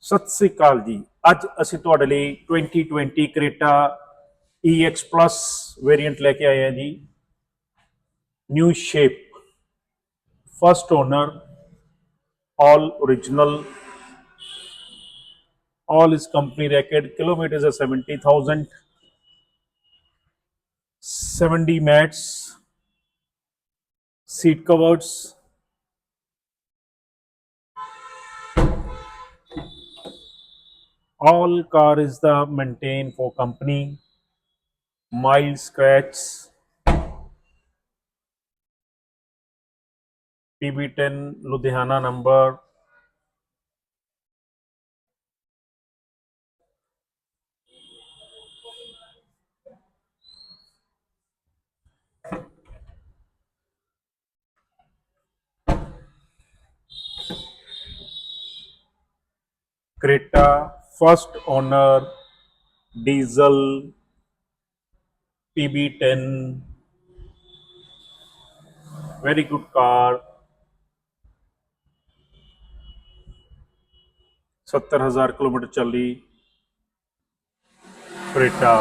ਸਤਿ ਸ੍ਰੀ ਅਕਾਲ ਜੀ। ਅੱਜ ਅਸੀਂ ਤੁਹਾਡੇ ਲਈ 2020 ਕ੍ਰੇਟਾ EX Plus ਵੇਰੀਐਂਟ ਲੈ ਕੇ ਆਏ ਹਾਂ ਜੀ। New shape, first owner, all original, all is company record, kilometers are 70,000, 70 mats, seat covers, all car is the maintained for company, mild scratch, PB10 Ludhiana number, Creta, first owner, diesel, PB10, very good car, 70,000 kilometre चली Creta.